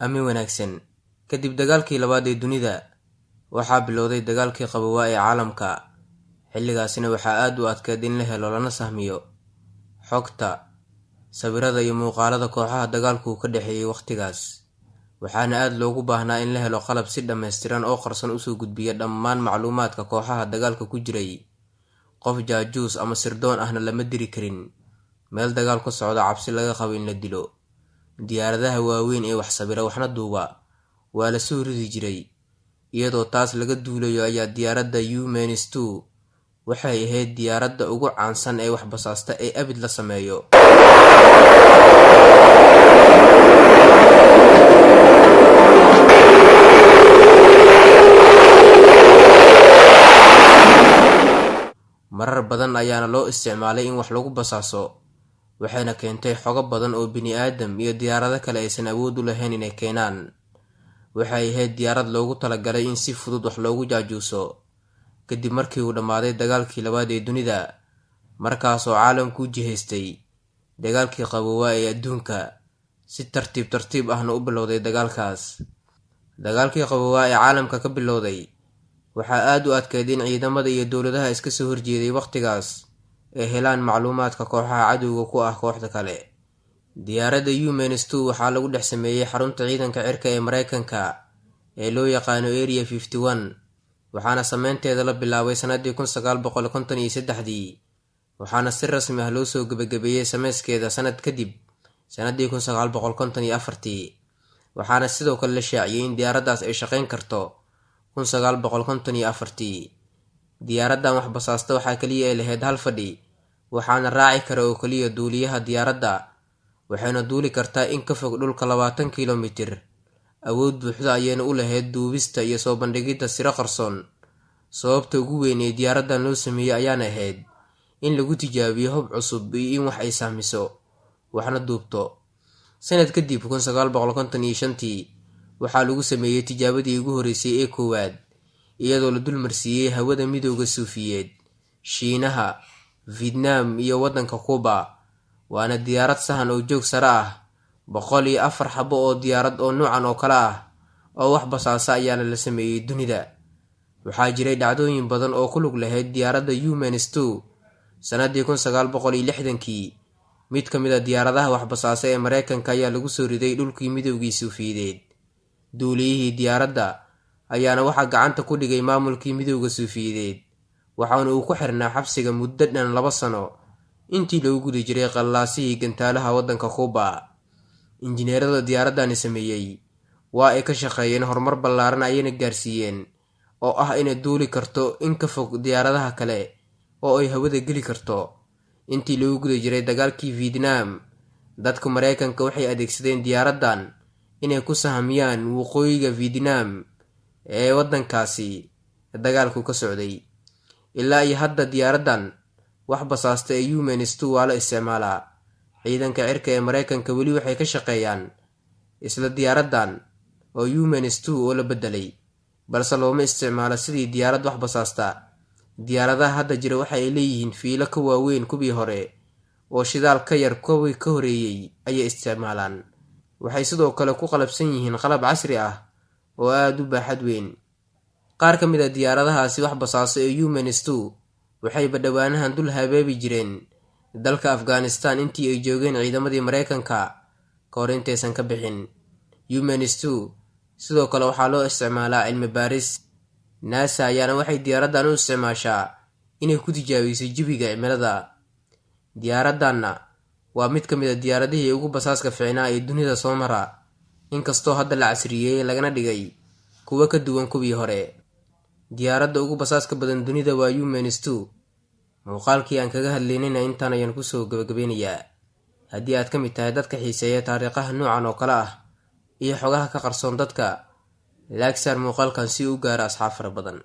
Ami wanaagsan. Kadib dagaalkii labaad ee dunida, waxaa bilowday dagaalkii qaboobaa ee caalamka. Xilligaasina waxaa aad u adkeyd in la helo lana sahmiyo xogta, sawirada iyo muuqaalada kooxaha dagaalku ka dhaxeeyay waqtigaas. Waxaana aad loogu baahnaa in la helo qalab si dhammaystiran oo qarsoon u soo gudbiya dhammaan macluumaadka kooxaha dagaalka ku jiray. Qof jaajuus ama sirdoon ahna lama diri karin. Meel dagaal ku socda cabsi laga qabo in la dilo. Diyaaradaha waaweyn ee wax sawira waxna duuba waa la soo ridi jiray. Iyadoo taas laga duulayo ayaa diyaaradda U-2 waxay ahayd diyaaradda ugu caansan ee wax basaasta ee abid la sameeyo. Marar badan ayaana loo isticmaalay in wax lagu basaaso, waxayna keentay xogo badan oo bini'aadam iyo diyaarado kale aysan awood u lahayn inay keenaan. Waxay ahayd diyaarad loogu talagalay in si fudud wax loogu jaajuuso. Kadib markii uu dhammaaday dagaalkii labaad ee dunida, markaasoo caalamku u jihaystay dagaalkii qaboobaa ee adduunka, si tartiib ahna u bilowday dagaalkaas. Dagaalkii qaboobaa ee caalamka ka bilowday waxaa aad u adkeyd in ciidamada iyo dowladaha iska soo horjeeday waqtigaas ay helaan macluumaadka kooxaha cadowga ku ah kooxda kale. Diyaaradda U-2 waxaa lagu dhex sameeyay xarunta ciidanka cirka ee Mareykanka ee loo yaqaano Area 51, waxaana sameynteeda la bilaabay sanadii 1953, waxaana si rasmi ah loo soo gabagabeeyay sameyskeeda sanad kadib sanadii 1954, waxaana sidoo kale la shaaciyay in diyaaraddaas ay shaqeyn karto 1954. Diyaaraddan wax basaasta waxaa kaliya ay lahayd hal fadhi, waxaana raaci kara oo kaliya duuliyaha diyaaradda, waxayna duuli kartaa in ka fog dhulka 20 kilomitir. Awood buuxda ayayna u lahayd duubista iyo soo bandhigidda siro qarsoon. Sababta ugu weyn ee diyaaraddan loo sameeyay ayaana ahayd in lagu tijaabiyo hub cusub iyo in wax ay sahmiso, waxna duubto. Sanad kadib 1955 waxaa lagu sameeyay tijaabadii ugu horeysay ee koowaad, iyadoo la dulmarsiiyey hawada Midowga Suufiyeed, Shiinaha, Vietnam iyo waddanka Cuba. Waana diyaarad sahan oo joog sare ah. 104 xabo oo diyaarad oo noocan oo kale ah oo wax basaasa ayaana la sameeyay dunida. Waxaa jiray dhacdooyin badan oo ku lug lahayd diyaaradda U-2. Sanadii 1960, mid ka mid ah diyaaradaha wax basaasa ee Mareykanka ayaa lagu soo riday dhulkii Midowgii Suufiyeed. Duuliyihii diyaaradda ayaana waxaa gacanta ku dhigay maamulkii Midowga Suufiyeed, waxaana uu ku xirnaa xabsiga muddo dhan 2 sano intii lagu guda jiray qallaasihii gantaalaha waddanka Cuba. Injineerada diyaaraddani sameeyay waa ay ka shaqeeyeen horumar ballaaran ayayna gaarsiiyeen, oo ah inay duuli karto in ka fog diyaaradaha kale oo ay hawada geli karto. Intii lagu guda jiray dagaalkii Vietnam, dadka Mareykanka waxay adeegsadeen diyaaraddan inay ku sahamiyaan waqooyiga Vietnam ee waddankaasi dagaalku ka socday. Ilaa iyo hadda diyaaraddan wax basaasta ee U-2 waa la isticmaalaa. Ciidanka cirka ee Mareykanka weli waxay ka shaqeeyaan isla diyaaraddan oo U-2 oo la bedelay, balse looma isticmaalo sidii diyaarad wax basaasta. Diyaaradaha hadda jira waxa ay leeyihiin fiilo ka waaweyn kuwii hore oo shidaal ka yar kuwii ka horeeyay ayay isticmaalaan. Waxay sidoo kale ku qalabsan yihiin qalab casri ah oo aad u baaxad weyn. Qaar ka mid ah diyaaradahaasi wax basaasa ee U-2 waxay badhawaanahan dul habaabi jireen dalka Afghanistan intii ay joogeen ciidamadii Mareykanka ka hor intaysan ka bixin. U-2 sidoo kale waxaa loo isticmaalaa cilmi baaris. NASA ayaana waxay diyaaraddan u isticmaashaa inay ku tijaabiso jawiga cimilada. Diyaaraddanna waa mid ka mid ah diyaaradihii ugu basaaska fiicnaa ee dunida soo mara, inkastoo hadda la casriyeeyay lagana dhigay kuwa ka duwan kuwii hore. Diyaaradda ugu basaaska badan dunida waa U-2. Muuqaalkii aan kaga hadlaynayna intaan ayaan kusoo gabagabeynayaa. Haddii aad ka mid tahay dadka xiiseeya taariikhaha noocan oo kale ah iyo xogaha ka qarsoon dadka, laag saar muuqaalkan si uu u gaaro asxaab fara badan.